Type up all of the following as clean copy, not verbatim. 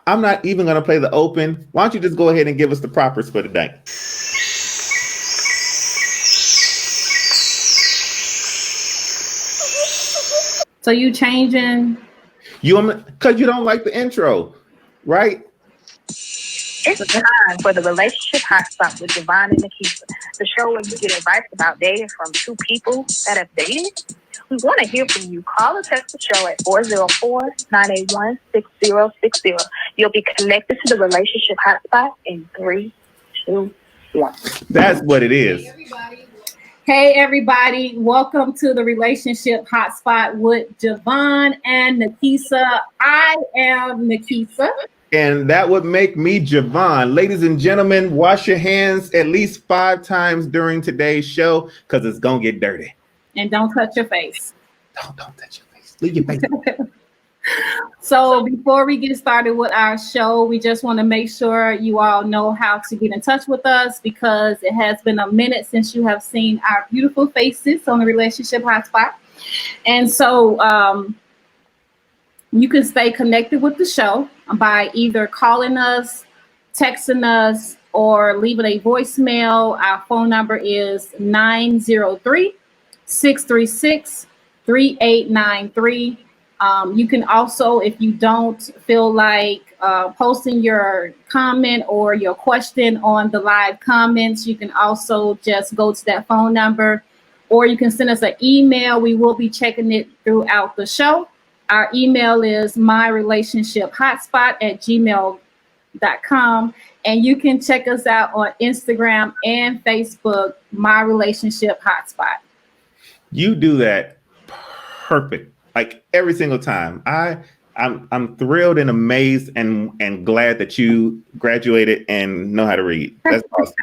I'm not even going to play the open. Why don't you just go ahead and give us the propers for the day? So you changing? Because you don't like the intro, right? It's time for the Relationship Hotspot with Je Vaughn and Nikisa, the show where you get advice about dating from two people that have dated. We want to hear from you. Call or text the show at 404-981-6060. You'll be connected to the Relationship Hotspot in 3, 2, 1. That's what it is. Hey, everybody. Welcome to the Relationship Hotspot with Je Vaughn and Nikisa. I am Nikisa. And that would make me Je Vaughn. Ladies and gentlemen, wash your hands at least 5 times during today's show because it's going to get dirty. And don't touch your face. Don't touch your face. Leave your face. So before we get started with our show, we just want to make sure you all know how to get in touch with us because it has been a minute since you have seen our beautiful faces on the Relationship Hotspot. And so you can stay connected with the show by either calling us, texting us, or leaving a voicemail. Our phone number is 903-636-3893. You can also, if you don't feel like posting your comment or your question on the live comments, you can also just go to that phone number, or you can send us an email. We will be checking it throughout the show. Our email is myrelationshiphotspot@gmail.com. And you can check us out on Instagram and Facebook, My Relationship Hotspot. You do that perfect, like every single time. I'm thrilled and amazed and glad that you graduated and know how to read. That's awesome.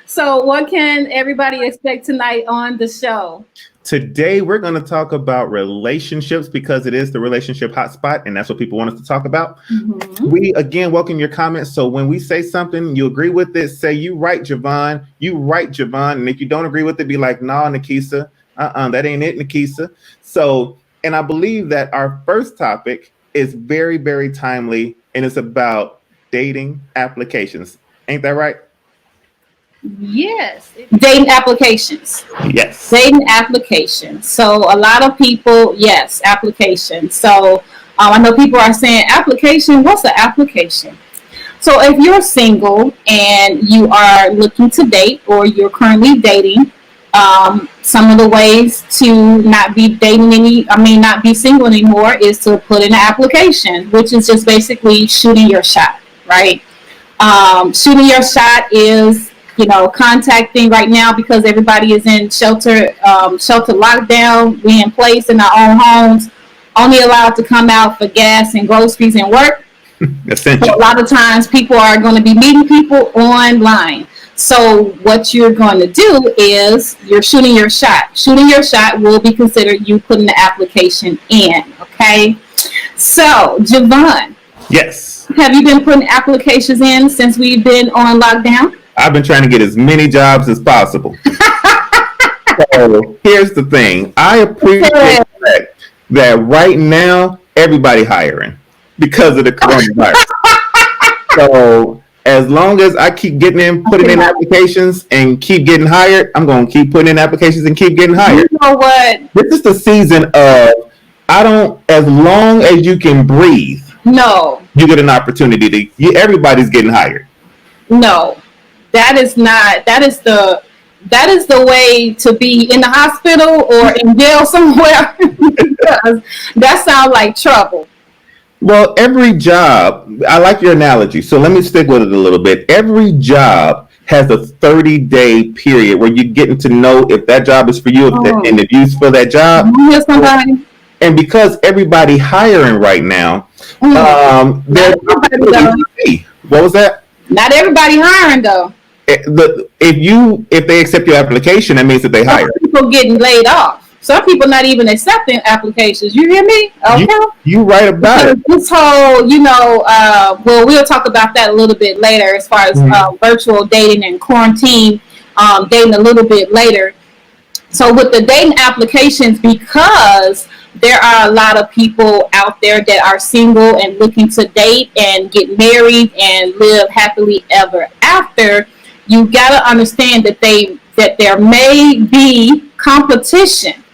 So what can everybody expect tonight on the show? Today, we're going to talk about relationships because it is the Relationship Hotspot, and that's what people want us to talk about. Mm-hmm. We, again, welcome your comments. So when we say something, you agree with it, say, you right, Je Vaughn. You right, Je Vaughn. And if you don't agree with it, be like, nah, Nikisa. That ain't it, Nikisa. So, and I believe that our first topic is very, very timely, and it's about dating applications. Ain't that right? Yes. Dating applications. Yes. Dating applications. So a lot of people, yes, application. So I know people are saying application. What's an application? So if you're single and you are looking to date or you're currently dating, some of the ways to not be not be single anymore is to put in an application, which is just basically shooting your shot, right? Shooting your shot is contacting right now because everybody is in shelter lockdown. We in place in our own homes, only allowed to come out for gas and groceries and work. So a lot of times people are going to be meeting people online. So what you're going to do is you're shooting your shot. Shooting your shot will be considered you putting the application in. Okay. So Je Vaughn. Yes. Have you been putting applications in since we've been on lockdown? I've been trying to get as many jobs as possible. So here's the thing. I appreciate that right now everybody hiring because of the coronavirus. So as long as I keep putting in applications and keep getting hired, I'm going to keep putting in applications and keep getting hired. You know what? This is the season of as long as you can breathe. No. You get an opportunity everybody's getting hired. No. That is the way to be in the hospital or in jail somewhere because that sounds like trouble. Well, every job, I like your analogy, so let me stick with it a little bit. Every job has a 30-day period where you're getting to know if that job is for you and if you for that job. Somebody. And because everybody hiring right now, what was that? Not everybody hiring though. If they accept your application, that means that they hire. Some people getting laid off. Some people not even accepting applications. You hear me? Okay. You right about it. This whole, we'll talk about that a little bit later as far as virtual dating and quarantine dating a little bit later. So with the dating applications, because there are a lot of people out there that are single and looking to date and get married and live happily ever after. You got to understand that there may be competition.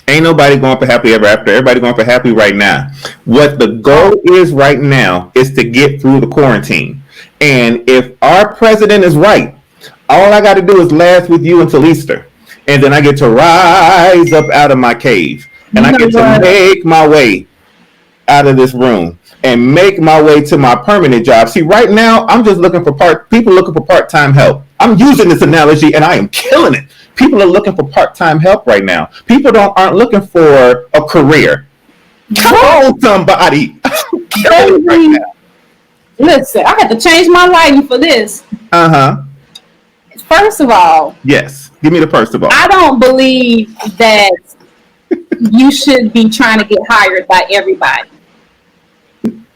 Ain't nobody going for happy ever after. Everybody going for happy right now. What the goal is right now is to get through the quarantine. And if our president is right, all I got to do is last with you until Easter. And then I get to rise up out of my cave. And I get to make my way out of this room and make my way to my permanent job. See, right now, I'm just looking for people looking for part-time help. I'm using this analogy and I am killing it. People are looking for part-time help right now. People aren't looking for a career. Come on, somebody. I'm killing it right now. Listen, I had to change my lighting for this. First of all. Yes. Give me the first of all. I don't believe that you should be trying to get hired by everybody.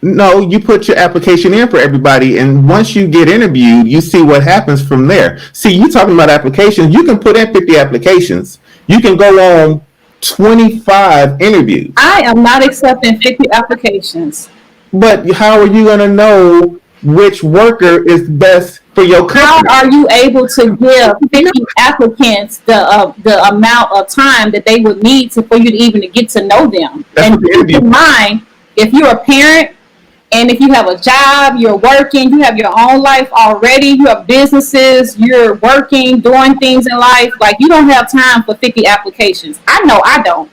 No, you put your application in for everybody, and once you get interviewed, you see what happens from there. See, you talking about applications. You can put in 50 applications. You can go on 25 interviews. I am not accepting 50 applications. But how are you going to know which worker is best for your company? How are you able to give 50 applicants the amount of time that they would need for you to even get to know them? And keep in mind, if you're a parent, and if you have a job, you're working, you have your own life already, you have businesses, you're working, doing things in life, like you don't have time for 50 applications. I know I don't.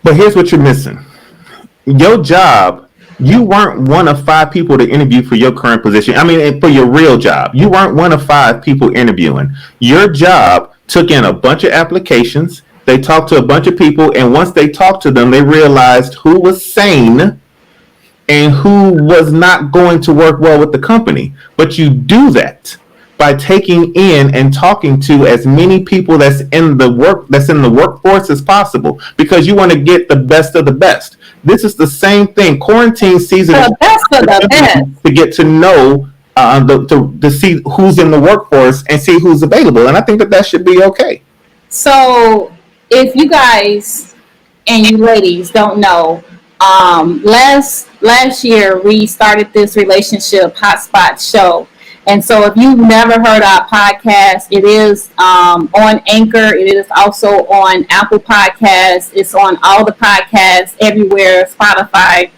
But here's what you're missing. Your job, you weren't one of 5 people to interview for your current position. I mean, for your real job. You weren't one of 5 people interviewing. Your job took in a bunch of applications. They talked to a bunch of people, and once they talked to them, they realized who was sane and who was not going to work well with the company. But you do that by taking in and talking to as many people that's in the workforce as possible, because you want to get the best of the best. This is the same thing. Quarantine season the best of the best to get to know to see who's in the workforce and see who's available. And I think that should be okay. So if you guys and you ladies don't know, last year we started this Relationship Hotspot show. And so if you've never heard our podcast, it is on Anchor. It is also on Apple Podcasts. It's on all the podcasts everywhere, Spotify.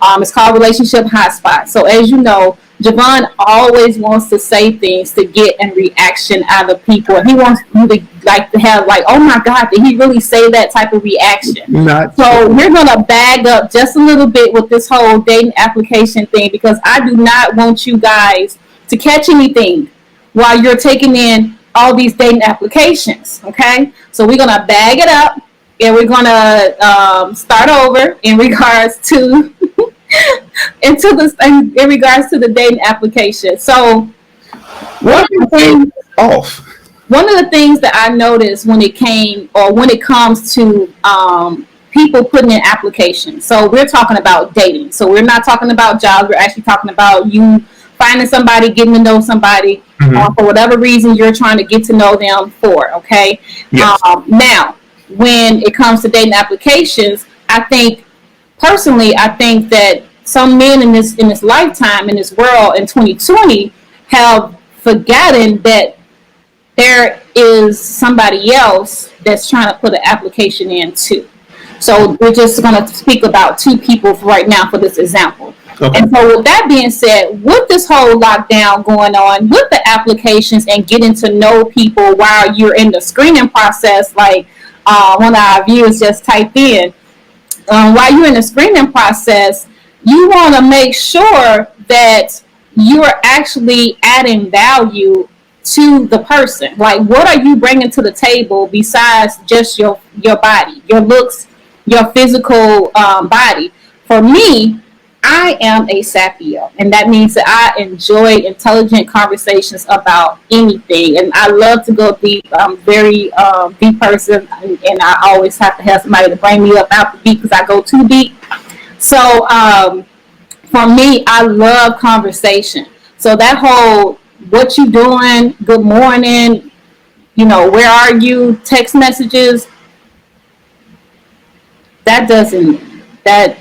It's called Relationship Hotspot. So as you know, Je Vaughn always wants to say things to get a reaction out of people. And he wants you to have oh my God, did he really say that type of reaction? So we're going to bag up just a little bit with this whole dating application thing, because I do not want you guys to catch anything while you're taking in all these dating applications. Okay, so we're gonna bag it up and we're gonna start over in regards to in regards to the dating application. So one of the things that I noticed when it comes to people putting in applications. So we're talking about dating. So we're not talking about jobs. We're actually talking about you finding somebody, getting to know somebody, for whatever reason you're trying to get to know them for, okay? Yes. Now, when it comes to dating applications, I think that some men in this lifetime, in this world in 2020, have forgotten that there is somebody else that's trying to put an application in too. So we're just going to speak about 2 people right now for this example. Okay. And so with that being said, with this whole lockdown going on, with the applications and getting to know people while you're in the screening process, like one of our viewers just typed in, while you're in the screening process, you want to make sure that you're actually adding value to the person. Like, what are you bringing to the table besides just your body, your looks, your physical body? For me, I am a sapio, and that means that I enjoy intelligent conversations about anything, and I love to go deep. I'm very deep person, and I always have to have somebody to bring me up out the deep because I go too deep. So for me, I love conversation. So that whole what you doing, good morning, where are you, text messages, that doesn't that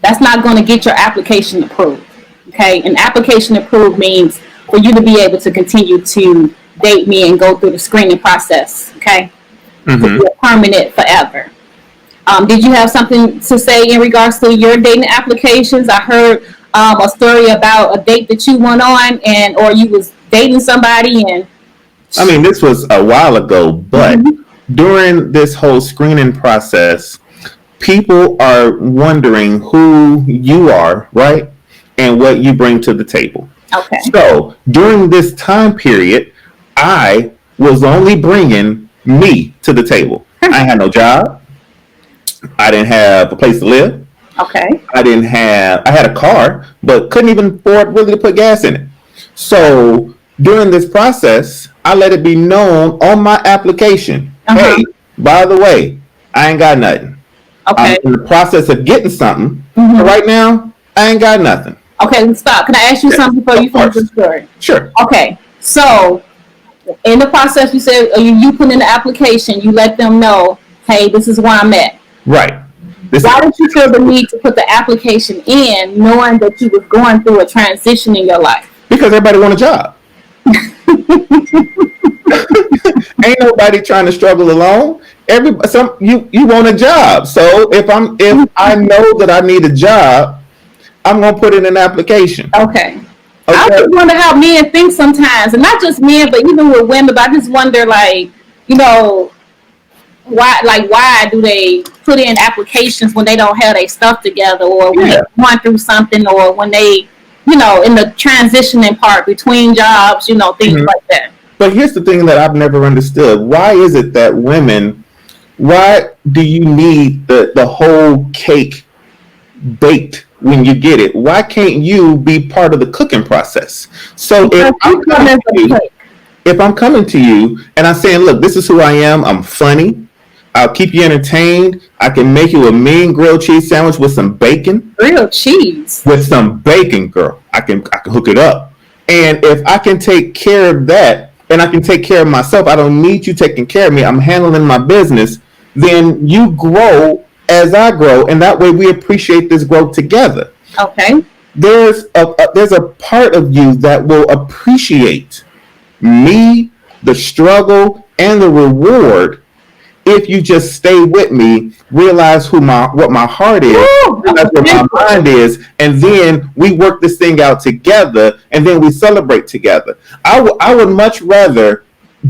that's not going to get your application approved. Okay, an application approved means for you to be able to continue to date me and go through the screening process. Okay, to be a permanent forever. Did you have something to say in regards to your dating applications? I heard a story about a date that you went on, or you was dating somebody, and I mean, this was a while ago, but during this whole screening process, people are wondering who you are, right? And what you bring to the table. Okay. So during this time period, I was only bringing me to the table. I had no job. I didn't have a place to live. Okay. I had a car, but couldn't even afford really to put gas in it. So during this process, I let it be known on my application. Hey, by the way, I ain't got nothing. Okay. I'm in the process of getting something. But right now, I ain't got nothing. Okay, stop. Can I ask you something before you finish the story? Sure. Okay, so in the process, you said you put in the application, you let them know, hey, this is where I'm at. Right. Why did you feel the need to put the application in, knowing that you was going through a transition in your life? Because everybody want a job. Ain't nobody trying to struggle alone. You want a job. So if I know that I need a job, I'm gonna put in an application. Okay. I just wonder how men think sometimes, and not just men, but even with women. But I just wonder, like, why do they put in applications when they don't have their stuff together, or when they're going through something, or when they, in the transitioning part between jobs, things like that. But here's the thing that I've never understood. Why is it that women, why do you need the whole cake baked when you get it? Why can't you be part of the cooking process? So if I'm coming to you and I'm saying, look, this is who I am. I'm funny. I'll keep you entertained. I can make you a mean grilled cheese sandwich with some bacon. Grilled cheese? With some bacon, girl. I can hook it up. And if I can take care of that, and I can take care of myself, I don't need you taking care of me. I'm handling my business. Then you grow as I grow, and that way we appreciate this growth together. Okay. There's a part of you that will appreciate me, the struggle, and the reward if you just stay with me, realize what my heart is, realize what my mind is, and then we work this thing out together, and then we celebrate together. I would much rather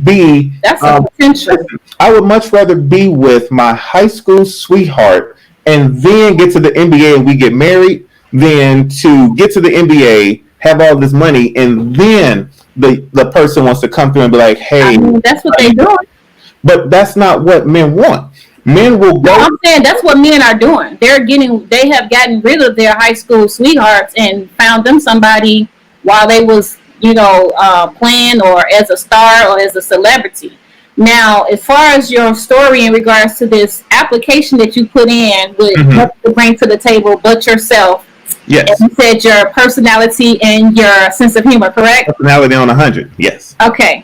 be. That's a potential. I would much rather be with my high school sweetheart and then get to the NBA and we get married than to get to the NBA, have all this money, and then the person wants to come through and be like, hey. That's what they're doing. But that's not what men want. Men will go. No, I'm saying that's what men are doing. They have gotten rid of their high school sweethearts and found them somebody while they was, playing or as a star or as a celebrity. Now, as far as your story in regards to this application that you put in with nothing to bring to the table but yourself. Yes. And you said your personality and your sense of humor, correct? Personality on 100. Yes. Okay.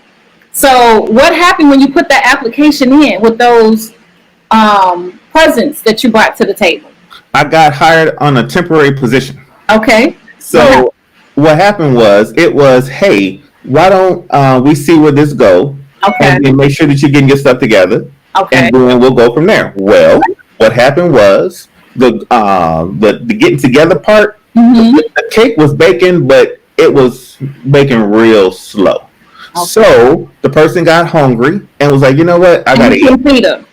So what happened when you put that application in with those presents that you brought to the table? I got hired on a temporary position. Okay. So what happened was, hey, why don't we see where this go? Okay. And make sure that you're getting your stuff together. Okay. And then we'll go from there. Well, what happened was the getting together part, the cake was baking, but it was baking real slow. Okay. So the person got hungry and was like, you know what? I gotta eat. Feed her.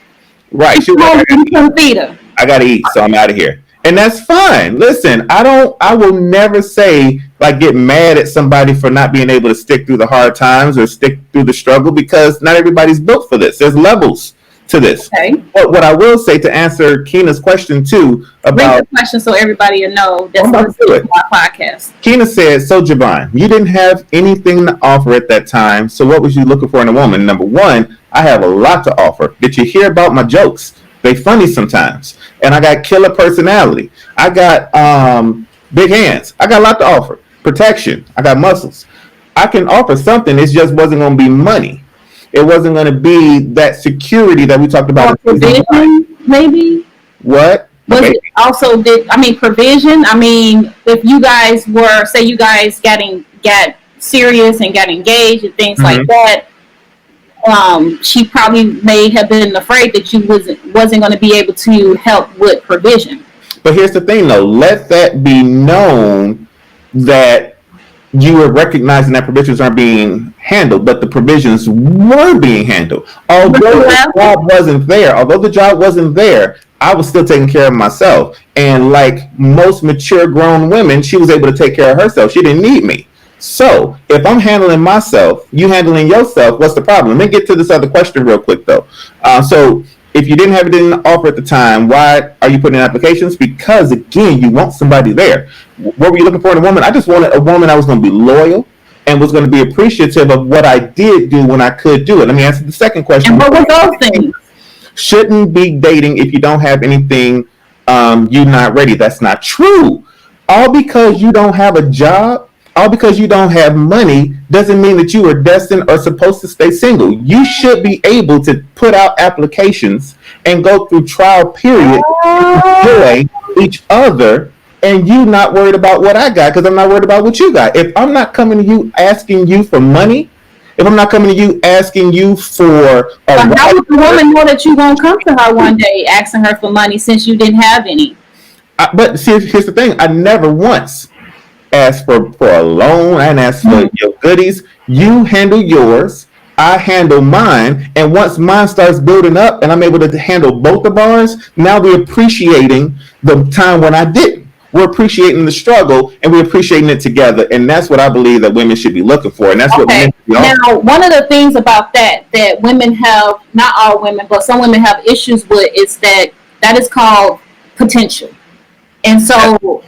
Right. She was like, feed her. I gotta eat, so I'm out of here. And that's fine. Listen, I will never say, get mad at somebody for not being able to stick through the hard times or stick through the struggle, because not everybody's built for this. There's levels to this. Okay. But what I will say, to answer Keena's question too, about bring the question so everybody will know that's listening to our podcast. Keena said, so Je Vaughn, you didn't have anything to offer at that time, so what was you looking for in a woman? Number one, I have a lot to offer. Did you hear about my jokes? They funny sometimes. And I got killer personality. I got big hands. I got a lot to offer. Protection. I got muscles. I can offer something. It just wasn't going to be money. It wasn't going to be that security that we talked about. Or provision, maybe. What? Was it also provision? I mean, if you guys were, say you guys got serious and got engaged and things like that, she probably may have been afraid that you wasn't going to be able to help with provision. But here's the thing, though. Let that be known that you were recognizing that provisions aren't being handled, but the provisions were being handled. Although the job wasn't there, I was still taking care of myself. And like most mature grown women, she was able to take care of herself. She didn't need me. So if I'm handling myself, you handling yourself, what's the problem? Let me get to this other question real quick, though. So if you didn't have it in the offer at the time, why are you putting in applications? Because, again, you want somebody there. What were you looking for in a woman? I just wanted a woman that was going to be loyal and was going to be appreciative of what I did do when I could do it. Let me answer the second question. And what were those things? Shouldn't be dating if you don't have anything, you're not ready. That's not true. All because you don't have a job, all because you don't have money, doesn't mean that you are destined or supposed to stay single. You should be able to put out applications and go through trial period, enjoy each other, and you not worried about what I got because I'm not worried about what you got. If I'm not coming to you asking you for money, if I'm not coming to you asking you for how would the woman know that you won't come to her one day asking her for money since you didn't have any? But see, here's the thing. I never once asked for a loan. I didn't ask for your goodies. You handle yours. I handle mine. And once mine starts building up and I'm able to handle both of ours, now we're appreciating the time when I didn't. We're appreciating the struggle and we're appreciating it together. And that's what I believe that women should be looking for. And that's what men should be now, one of the things about that women have, not all women, but some women have issues with is that is called potential. And so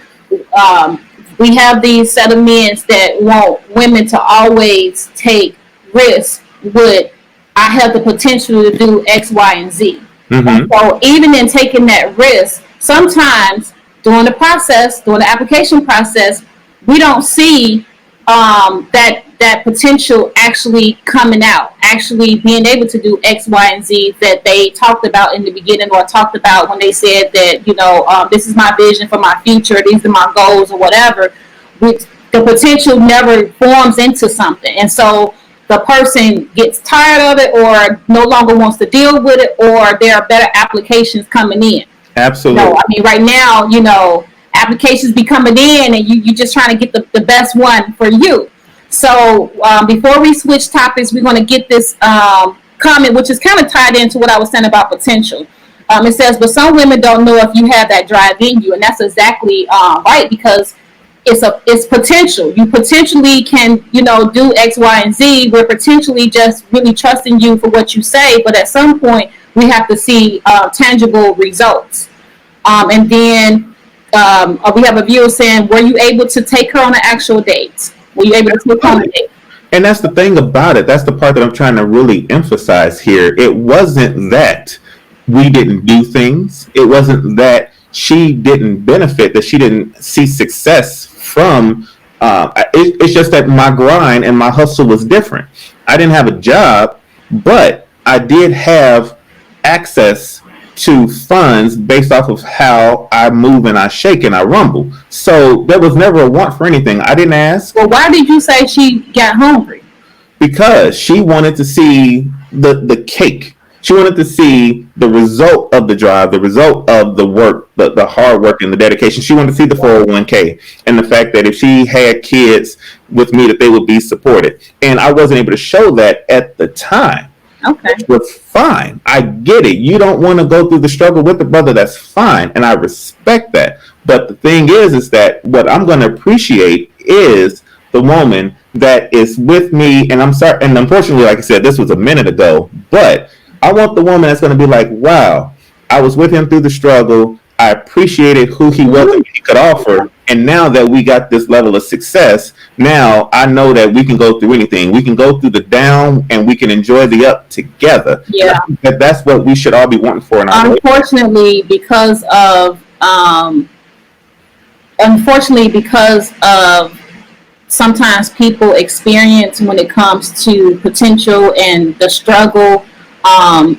we have these set of men that want women to always take risks with, I have the potential to do X, Y, and Z. And so even in taking that risk, sometimes during the application process, we don't see that potential actually coming out, actually being able to do X, Y, and Z that they talked about in the beginning or talked about when they said that, this is my vision for my future, these are my goals or whatever. The potential never forms into something. And so the person gets tired of it or no longer wants to deal with it, or there are better applications coming in. Absolutely. I mean, right now, applications be coming in and you're just trying to get the best one for you. So before we switch topics, we're going to get this comment, which is kind of tied into what I was saying about potential. It says, but some women don't know if you have that drive in you. And that's exactly right, because it's potential. You potentially can, do X, Y, and Z. We're potentially just really trusting you for what you say. But at some point, we have to see tangible results. And then we have a viewer saying, were you able to take her on an actual date? Were you able to take her on a date? And that's the thing about it. That's the part that I'm trying to really emphasize here. It wasn't that we didn't do things. It wasn't that she didn't benefit, that she didn't see success from. It's just that my grind and my hustle was different. I didn't have a job, but I did have access to funds based off of how I move and I shake and I rumble. So there was never a want for anything. I didn't ask. Well, why did you say she got hungry? Because she wanted to see the cake. She wanted to see the result of the drive, the result of the work, the hard work and the dedication. She wanted to see the 401k and the fact that if she had kids with me, that they would be supported. And I wasn't able to show that at the time. Okay. Which was fine. I get it. You don't want to go through the struggle with the brother. That's fine. And I respect that. But the thing is that what I'm going to appreciate is the woman that is with me. And I'm sorry. And unfortunately, like I said, this was a minute ago. But I want the woman that's going to be like, wow, I was with him through the struggle. I appreciated who he was and what he could offer. And now that we got this level of success, now I know that we can go through anything. We can go through the down and we can enjoy the up together. Yeah. That's what we should all be wanting for in our life. Unfortunately, because of sometimes people experience when it comes to potential and the struggle. I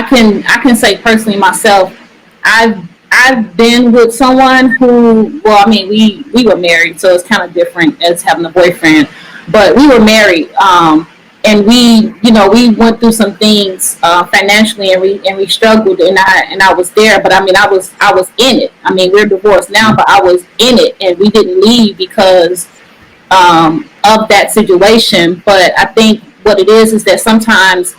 can say personally myself, I've been with someone who, well, I mean, we were married, so it's kind of different as having a boyfriend, but we were married, and we went through some things financially, and we struggled, and I was there, but I mean, I was in it. I mean, we're divorced now, but I was in it, and we didn't leave because of that situation. But I think what it is that sometimes,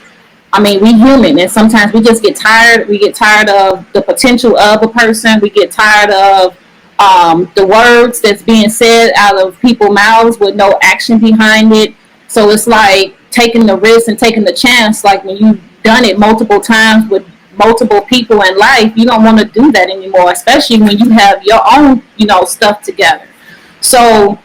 I mean, we human, and sometimes we just get tired. We get tired of the potential of a person. We get tired of the words that's being said out of people's mouths with no action behind it. So it's like taking the risk and taking the chance. Like when you've done it multiple times with multiple people in life, you don't want to do that anymore, especially when you have your own, stuff together. So,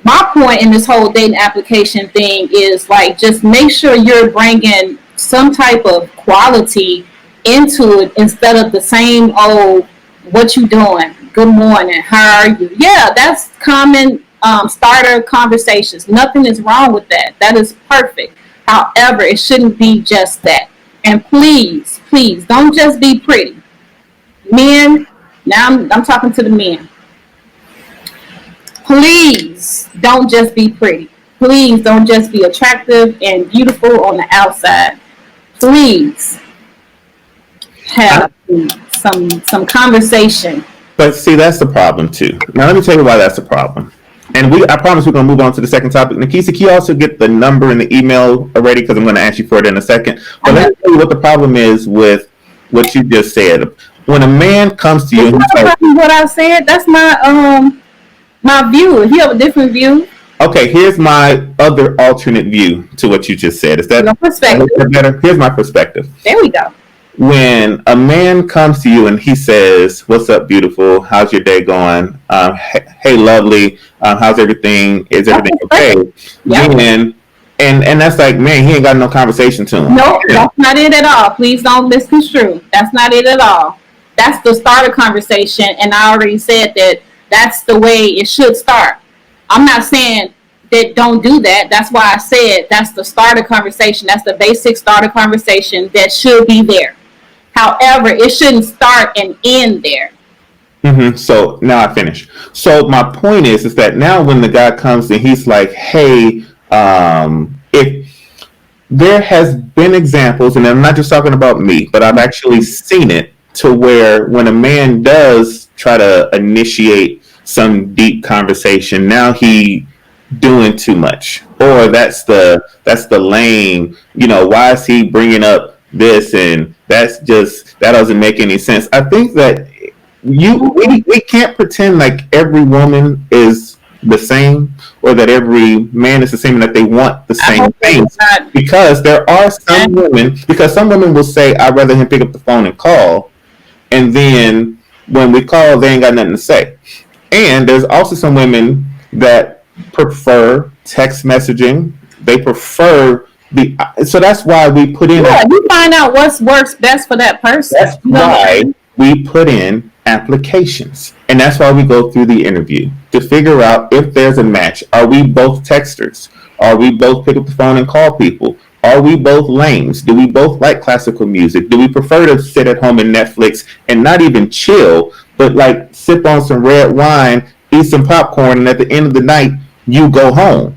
my point in this whole dating application thing is like, just make sure you're bringing some type of quality into it instead of the same old, what you doing? Good morning. How are you? Yeah, that's common starter conversations. Nothing is wrong with that. That is perfect. However, it shouldn't be just that. And please, don't just be pretty. Men, now I'm talking to the men. Please don't just be pretty. Please don't just be attractive and beautiful on the outside. Please have some conversation. But see, that's the problem too. Now let me tell you why that's the problem. And I promise we're going to move on to the second topic. Nikisa, can you also get the number and the email already? Because I'm going to ask you for it in a second. But let me tell you what the problem is with what you just said. When a man comes to you, and what I said, that's my view. If you have a different view. Okay, here's my other alternate view to what you just said. Is that your perspective? Better? Here's my perspective. There we go. When a man comes to you and he says, "What's up, beautiful? How's your day going? Hey, lovely. How's everything? Is everything okay?" Yeah. And that's like, man, he ain't got no conversation to him. Nope, that's not it at all. Please don't misconstrue. That's not it at all. That's the start of conversation, and I already said that that's the way it should start. I'm not saying that don't do that. That's why I said that's the start of conversation. That's the basic start of conversation that should be there. However, it shouldn't start and end there. Mm-hmm. So now I finish. So my point is that now when the guy comes and he's like, "Hey, if there has been examples," and I'm not just talking about me, but I've actually seen it to where when a man does try to initiate some deep conversation, now he doing too much, or that's the lame. Why is he bringing up this, and that doesn't make any sense. I think that we can't pretend like every woman is the same, or that every man is the same, and that they want the same things. Because there are some women, some women will say, "I'd rather him pick up the phone and call," and then when we call, they ain't got nothing to say. And there's also some women that prefer text messaging. They prefer so that's why we put in. Yeah, you find out what works best for that person. That's why we put in applications, and that's why we go through the interview to figure out if there's a match. Are we both texters? Are we both pick up the phone and call people? Are we both lames? Do we both like classical music? Do we prefer to sit at home and Netflix and not even chill, but like sip on some red wine, eat some popcorn, and at the end of the night, you go home?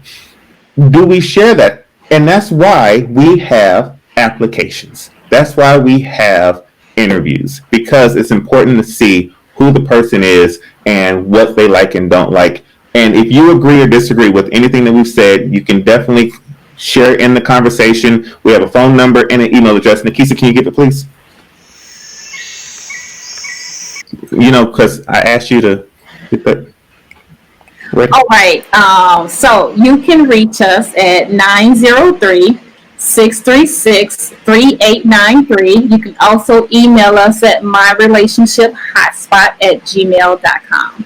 Do we share that? And that's why we have applications. That's why we have interviews, because it's important to see who the person is and what they like and don't like. And if you agree or disagree with anything that we've said, you can definitely share in the conversation. We have a phone number and an email address. Nikisa, can you give it, please? Because I asked you to get that. Ready? All right. So you can reach us at 903-636-3893. You can also email us at myrelationshiphotspot@gmail.com.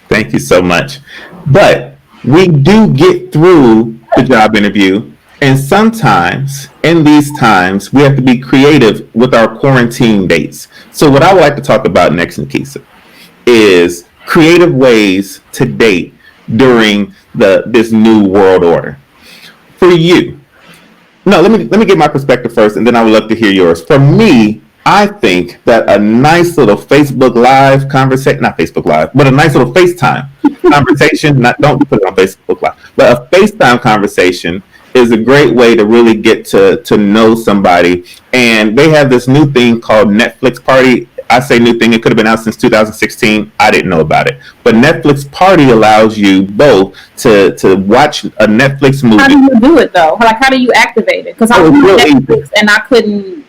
Thank you so much. But we do get through the job interview, and sometimes in these times we have to be creative with our quarantine dates. So what I would like to talk about next, Nikisa, is creative ways to date during this new world order. For you, no, let me get my perspective first, and then I would love to hear yours. For me, I think that a nice little Facebook Live conversation, not Facebook Live, but a nice little FaceTime conversation, don't put it on Facebook Live, but a FaceTime conversation is a great way to really get to know somebody. And they have this new thing called Netflix Party. I say new thing, it could have been out since 2016. I didn't know about it. But Netflix Party allows you both to watch a Netflix movie. How do you do it though? Like, how do you activate it? Because I was on Netflix and I couldn't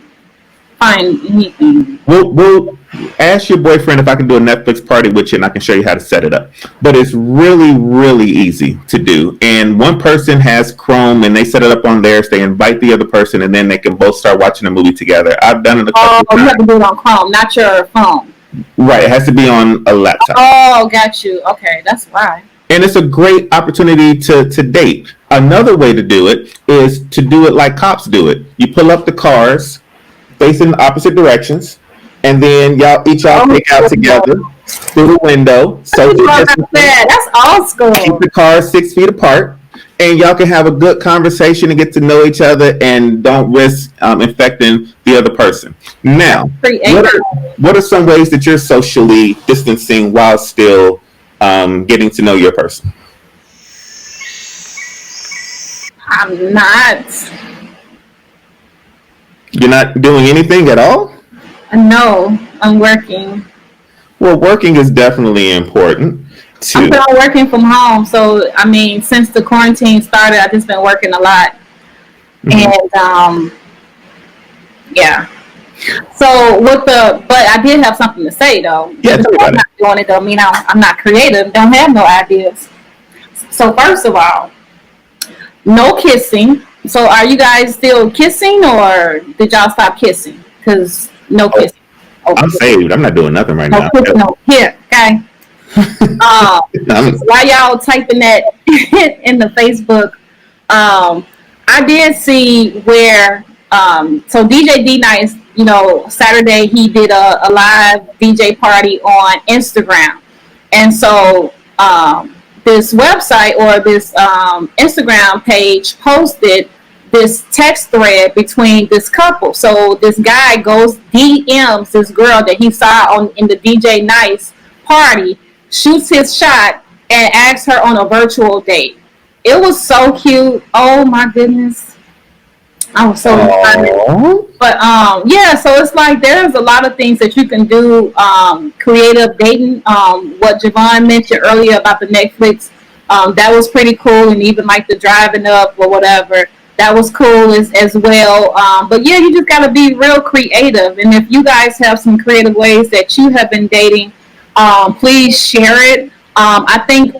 find anything. We'll ask your boyfriend if I can do a Netflix party with you, and I can show you how to set it up. But it's really, really easy to do. And one person has Chrome, and they set it up on theirs. They invite the other person, and then they can both start watching a movie together. I've done it a couple of times. You have to do it on Chrome, not your phone. Right. It has to be on a laptop. Oh, got you. Okay, that's right. And it's a great opportunity to date. Another way to do it is to do it like cops do it. You pull up the cars facing the opposite directions, and then y'all take out together through the window. So that's old school. Keep the cars 6 feet apart, and y'all can have a good conversation and get to know each other, and don't risk infecting the other person. Now, what are some ways that you're socially distancing while still getting to know your person? I'm not. You're not doing anything at all? No, I'm working. Well, working is definitely important. I'm working from home. So, I mean, since the quarantine started, I've just been working a lot. Mm-hmm. And, yeah. So, but I did have something to say, though. Yeah, tell me about I'm not doing it, don't mean I'm not creative, don't have no ideas. So, first of all, no kissing. So are you guys still kissing, or did y'all stop kissing? Because no kissing. I'm saved. I'm not doing nothing right now. Kissing, no. Here, okay. While y'all typing that in the Facebook, I did see where, so DJ D-Nice, Saturday he did a live DJ party on Instagram. And so this website or this Instagram page posted this text thread between this couple. So this guy goes DMs this girl that he saw in the DJ Nice party, shoots his shot, and asks her on a virtual date. It was so cute. Oh my goodness. I was so excited. But yeah, so it's like there's a lot of things that you can do, creative dating. What Je Vaughn mentioned earlier about the Netflix, that was pretty cool, and even like the driving up or whatever, that was cool as well. But yeah, you just gotta be real creative, and if you guys have some creative ways that you have been dating, please share it. I think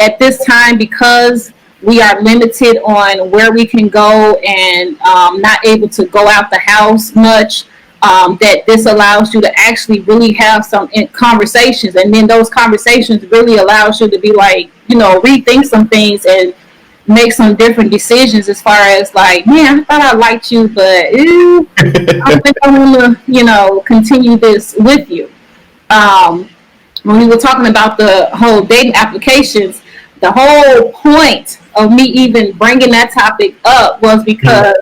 at this time, because we are limited on where we can go and not able to go out the house much, that this allows you to actually really have some conversations, and then those conversations really allows you to be like, rethink some things and make some different decisions as far as like, man, I thought I liked you, but I don't think I want to, continue this with you. When we were talking about the whole dating applications, the whole point of me even bringing that topic up was because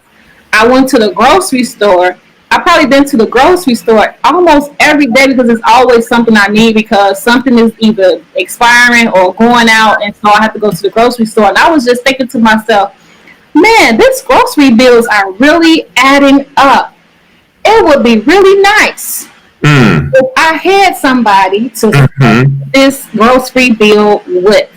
I went to the grocery store. I've probably been to the grocery store almost every day because it's always something I need, because something is either expiring or going out, and so I have to go to the grocery store. And I was just thinking to myself, man, these grocery bills are really adding up. It would be really nice if I had somebody to split this grocery bill with.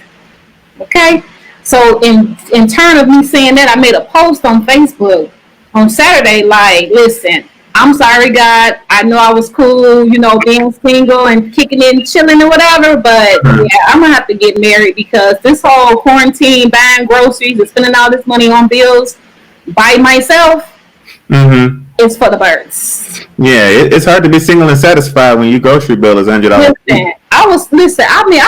Okay? So in turn of me saying that, I made a post on Facebook on Saturday, like, listen, I'm sorry, God. I know I was cool, being single and kicking in, chilling and whatever, but yeah, I'm gonna have to get married, because this whole quarantine, buying groceries and spending all this money on bills by myself is for the birds. Yeah, it's hard to be single and satisfied when your grocery bill is $100. I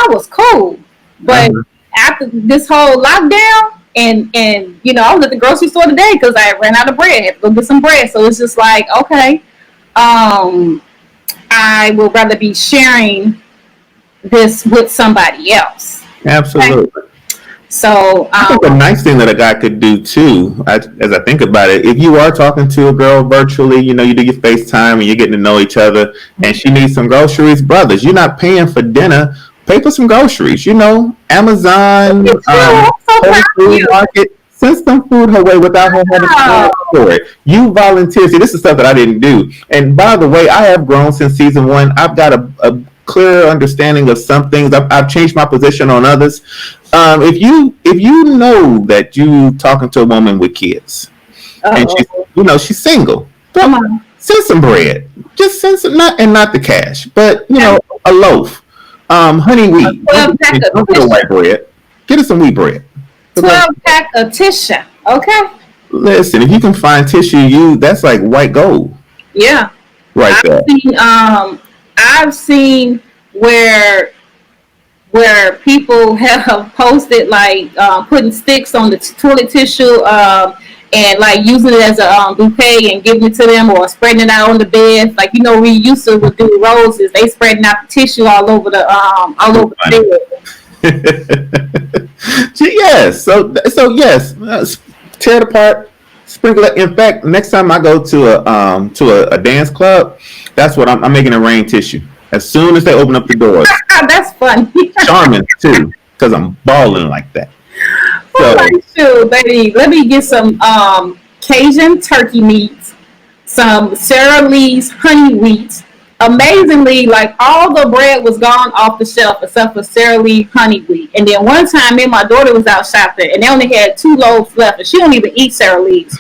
was cool, but after this whole lockdown, and I was at the grocery store today because I ran out of bread. I had to go get some bread. So it's just like, okay, I would rather be sharing this with somebody else. Absolutely. Okay? So I think a nice thing that a guy could do too, as I think about it, if you are talking to a girl virtually, you know, you do your FaceTime and you're getting to know each other, and she needs some groceries, brothers, you're not paying for dinner. Pay for some groceries, you know, Amazon, Whole Food Market. Send some food her way without her having to pay for it. You volunteer. See, this is stuff that I didn't do. And by the way, I have grown since season 1. I've got a clear understanding of some things. I've changed my position on others. If you know that you talking to a woman with kids, and she's single, come on, send some bread. Just send some, not the cash, but a loaf, honey wheat. Don't get a white bread. Get us some wheat bread. 12-pack of tissue. Okay. Listen, if you can find tissue, that's like white gold. Yeah. Right there. I've seen where people have posted like putting sticks on the toilet tissue and like using it as a bouquet and giving it to them, or spreading it out on the bed. Like, we used to do roses. They spreading out the tissue all over the bed. Yes. So yes, tear it apart, sprinkle it. In fact, next time I go to a dance club, that's what I'm making a rain tissue. As soon as they open up the doors. That's funny. Charming too, because I'm balling like that. So, baby, let me get some Cajun turkey meat, some Sara Lee's honey wheat. Amazingly, like, all the bread was gone off the shelf except for Sara Lee honey wheat. And then one time, me and my daughter was out shopping, and they only had 2 loaves left, and she don't even eat Sara Lee's.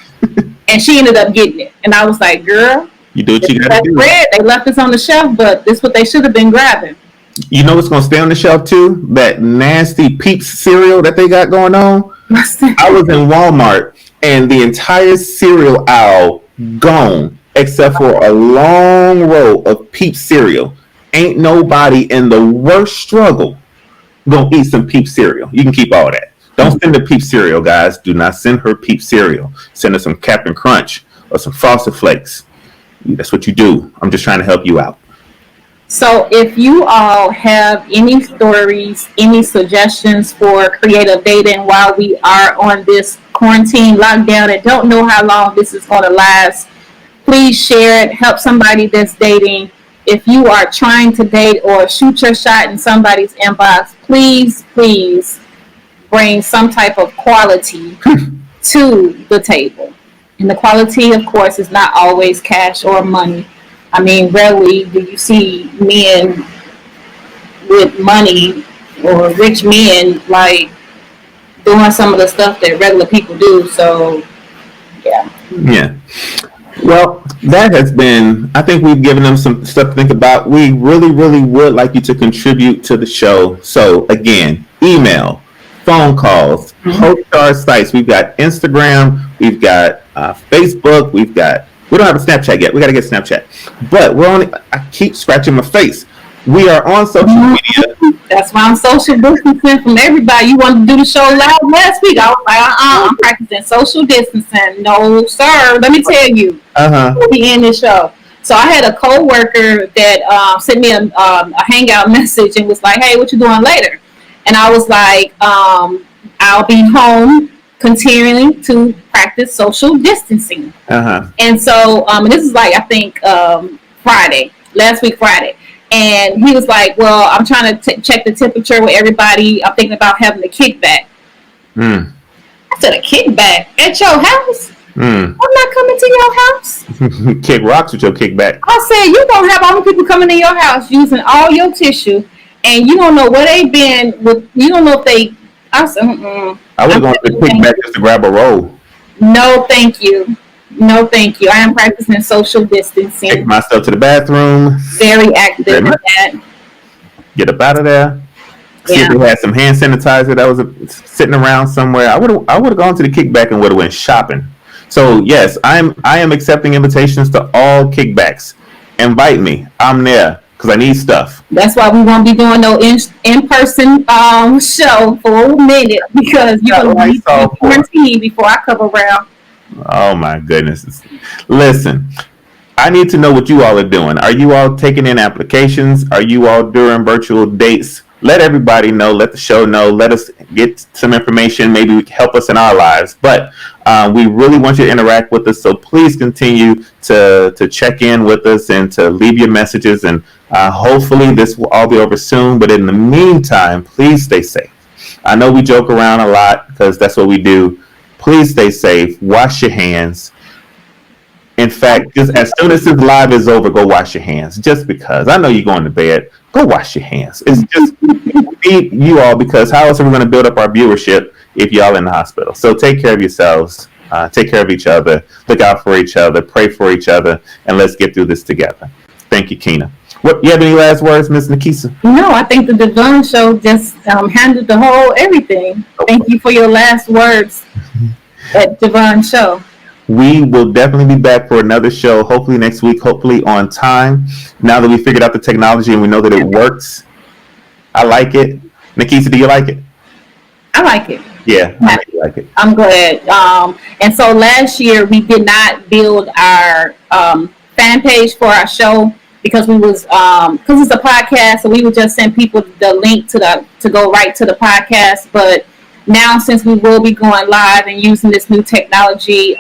And she ended up getting it. And I was like, girl, you do what you gotta do. Bread, they left this on the shelf, but this is what they should have been grabbing. You know what's gonna stay on the shelf too? That nasty Peeps cereal that they got going on. I was in Walmart, and the entire cereal aisle gone, except for a long row of Peeps cereal. Ain't nobody in the worst struggle gonna eat some Peeps cereal. You can keep all that. Don't send her Peeps cereal, guys. Do not send her Peeps cereal. Send her some Captain Crunch or some Frosted Flakes. That's what you do. I'm just trying to help you out. So if you all have any stories, any suggestions for creative dating while we are on this quarantine lockdown and don't know how long this is going to last, please share it. Help somebody that's dating. If you are trying to date or shoot your shot in somebody's inbox, please bring some type of quality to the table. And the quality, of course, is not always cash or money. I mean, rarely do you see men with money or rich men like doing some of the stuff that regular people do. So, yeah. Yeah. Well, that has been, I think we've given them some stuff to think about. We really, really would like you to contribute to the show. So, again, email, phone calls, post our sites. We've got Instagram, we've got Facebook, we don't have a Snapchat yet. We got to get Snapchat. But I keep scratching my face. We are on social media. That's why I'm social distancing from everybody. You wanted to do the show live last week. I was like, I'm practicing social distancing. No, sir. Let me tell you. We'll be in this show. So I had a co-worker that sent me a hangout message and was like, hey, what you doing later? And I was like, I'll be home continuing to practice social distancing. And so, and this is like, I think, last week Friday. And he was like, well, I'm trying to check the temperature with everybody. I'm thinking about having a kickback. I said, a kickback at your house? I'm not coming to your house. Kick rocks with your kickback. I said, you're going to have all the people coming to your house using all your tissue. And you don't know where they've been with, you don't know if they, I said, I was going to kickback just to grab a roll. No, thank you. No, thank you. I am practicing social distancing. Take myself to the bathroom. Very active in that. Get up out of there. See if they had some hand sanitizer that was sitting around somewhere. I would have gone to the kickback and would have went shopping. So yes, I am accepting invitations to all kickbacks. Invite me. I'm there because I need stuff. That's why we won't be doing no in-person show for a minute because you're going to be quarantined before I come around. Oh my goodness. Listen, I need to know what you all are doing. Are you all taking in applications? Are you all doing virtual dates? Let everybody know. Let the show know. Let us get some information. Maybe help us in our lives. But we really want you to interact with us. So please continue to check in with us and to leave your messages. And hopefully this will all be over soon. But in the meantime, please stay safe. I know we joke around a lot because that's what we do. Please stay safe. Wash your hands. In fact, just as soon as this live is over, go wash your hands. Just because I know you're going to bed, go wash your hands. It's just need you all, because how else are we going to build up our viewership if y'all in the hospital? So take care of yourselves, take care of each other, look out for each other, pray for each other, and let's get through this together. Thank you, Kina. What you have any last words, Ms. Nikisa? No, I think the Je Vaughn show just handled the whole everything. Thank you for your last words at Je Vaughn show. We will definitely be back for another show, hopefully next week, hopefully on time. Now that we figured out the technology and we know that it works, I like it. Nikisa, do you like it? I like it. Yeah, I really like it. I'm glad. And so last year we did not build our fan page for our show because we was because it's a podcast, so we would just send people the link to go right to the podcast. But now, since we will be going live and using this new technology,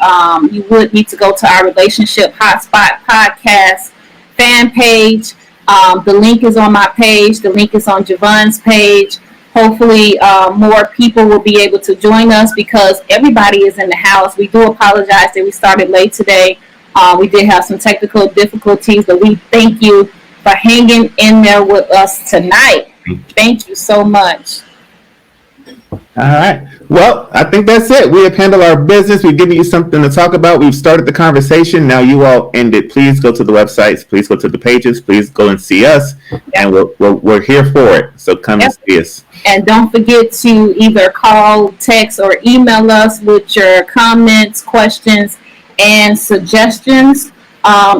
you would need to go to our Relationship Hotspot podcast fan page. The link is on my page. The link is on Je Vaughn's page. Hopefully, more people will be able to join us because everybody is in the house. We do apologize that we started late today. We did have some technical difficulties, but we thank you for hanging in there with us tonight. Thank you so much. All right. Well, I think that's it. We have handled our business. We've given you something to talk about. We've started the conversation. Now you all end it. Please go to the websites. Please go to the pages. Please go and see us. And we're here for it. So come and see us. And don't forget to either call, text, or email us with your comments, questions, and suggestions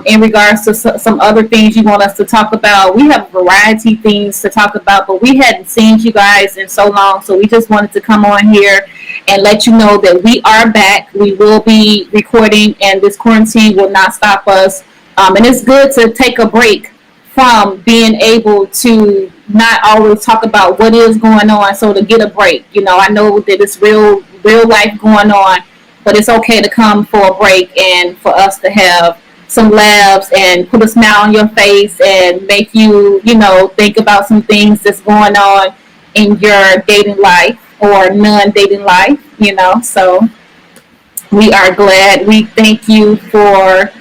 in regards to some other things you want us to talk about. We have a variety of things to talk about, but we hadn't seen you guys in so long, so we just wanted to come on here and let you know that we are back. We will be recording, and this quarantine will not stop us. And it's good to take a break from being able to not always talk about what is going on, so to get a break. You know, I know that it's real life going on, but it's okay to come for a break and for us to have some laughs and put a smile on your face and make you, think about some things that's going on in your dating life or non-dating life, So we are glad. We thank you for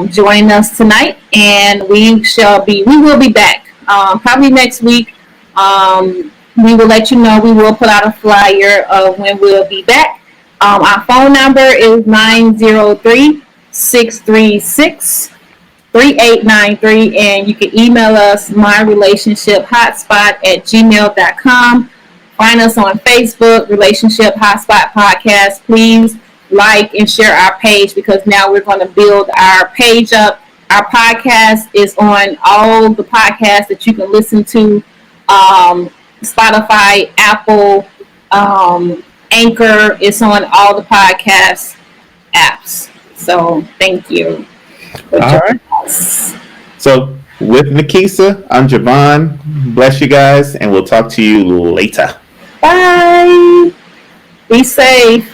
joining us tonight, and we will be back probably next week. We will let you know. We will put out a flyer of when we'll be back. Our phone number is 903-636-3893, and you can email us myrelationshiphotspot@gmail.com. Find us on Facebook, Relationship Hotspot Podcast. Please like and share our page, because now we're going to build our page up. Our podcast is on all the podcasts that you can listen to, Spotify, Apple, Anchor. It's on all the podcast apps. So thank you. All right. So with Nikisa, I'm Je Vaughn. Bless you guys, and we'll talk to you later. Bye. Be safe.